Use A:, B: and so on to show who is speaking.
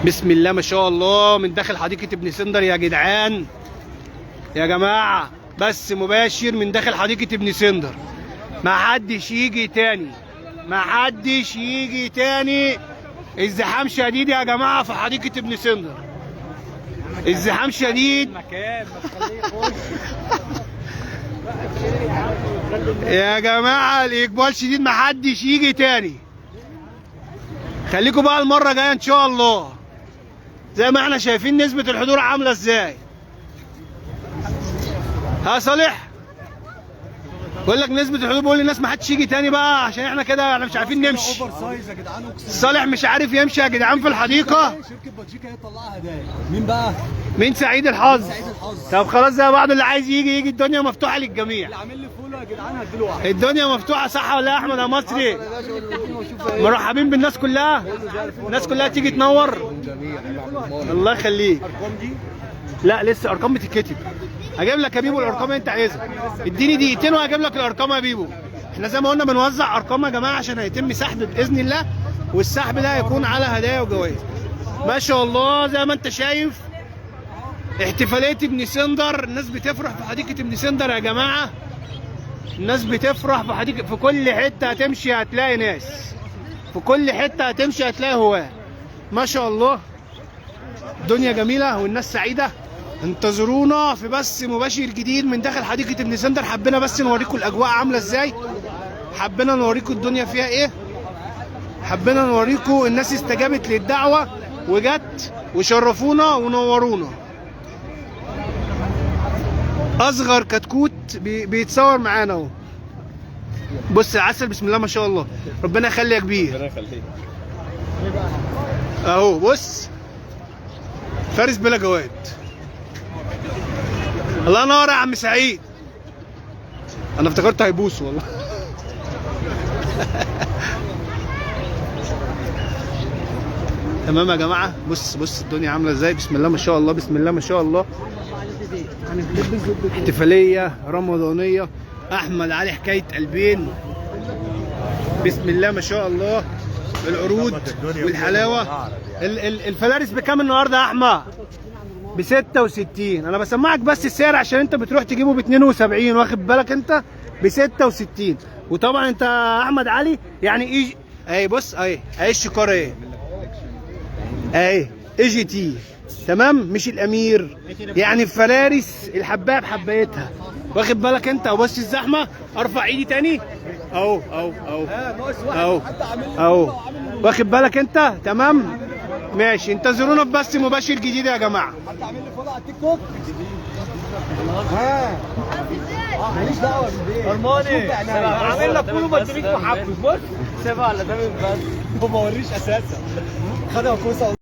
A: بسم الله ما شاء الله من داخل حديقة ابن سندر يا جدعان يا جماعة. بس مباشر من داخل حديقة ابن سندر، ما حدش يجي تاني، ما حدش يجي تاني. الزحام شديد يا جماعة في حديقة ابن سندر، الزحام شديد يا جماعة، الإقبال شديد، ما حدش يجي تاني. خليكم بقى المرة الجاية إن شاء الله. زي ما احنا شايفين نسبة الحضور عاملة ازاي. ها صالح؟ بقول لك نسبة الحضور، بقول للناس ما حدش يجي تاني بقى عشان احنا كده احنا مش عارفين نمشي. صالح مش عارف يمشي يا جدعان في الحديقة.
B: شركة بلجيكا هي تطلعها هدايا. مين بقى؟
A: مين سعيد الحظ؟
B: سعيد الحظ.
A: طب خلاص زي بعض، اللي عايز يجي الدنيا مفتوحة للجميع.
B: اللي عامل لي فولو يا جدعان هديله واحد.
A: الدنيا مفتوحة صح ولا يا احمد يا مصري؟ مرحبين بالناس كلها، الناس كلها تيجي تنور. الله يخليك. لا لسه ارقام بتتكتب. هجيب لك يا بيبو الارقام اللي انت عايزها، اديني دقيقتين وهجيب لك الارقام يا بيبو. احنا زي ما قلنا بنوزع ارقام يا جماعه عشان هيتم سحب باذن الله، والسحب ده هيكون على هدايا وجوائز. ما شاء الله زي ما انت شايف احتفاليه ابن سندر، الناس بتفرح في حديقه ابن سندر يا جماعه. الناس بتفرح في حديقه، في كل حته هتمشي هتلاقي ناس، في كل حته هتمشي هتلاقي هواه. ما شاء الله الدنيا جميله والناس سعيده. انتظرونا في بث مباشر جديد من داخل حديقة ابن سندر. حبينا بس نوريكم الأجواء عاملة ازاي، حبينا نوريكم الدنيا فيها ايه، حبينا نوريكم الناس استجابت للدعوة وجت وشرفونا ونورونا. أصغر كتكوت بيتصور معانا اهو. بص العسل بسم الله ما شاء الله، ربنا يخلي يا كبير.
B: ربنا يخليك.
A: اهو بص فارس بلا جواد. الله ينور يا عم سعيد. انا افتكرت هيبوس والله. تمام يا جماعه. بص الدنيا عامله ازاي، بسم الله ما شاء الله، بسم الله ما شاء الله. احتفاليه رمضانيه احمد علي حكايه قلبين. بسم الله ما شاء الله. العروض والحلاوه. الفلارس بكام النهارده يا احمد؟ ب 66. انا بسمعك بس السعر عشان انت بتروح تجيبه ب 72، واخد بالك انت؟ ب 66. وطبعا انت احمد علي يعني ايه اهي. بص اهي الشكاره اهي اهي جي تي تمام، مش الامير يعني. الفلارس الحبايه بحبايتها، واخد بالك انت؟ وبص الزحمه، ارفع ايدي تاني اهو اهو اهو اهو اهو، واخد بالك انت؟ تمام ماشي. انتظرونا في بث مباشر جديد يا جماعه.
B: حد عامل لي فولو على التيك توك؟ ها ماليش دعوه بالبيت. ارماني عامل لك فولو ما تديك محبب. بص سيبها على ده بس، ما بوريش اساسا. خدها كوسه.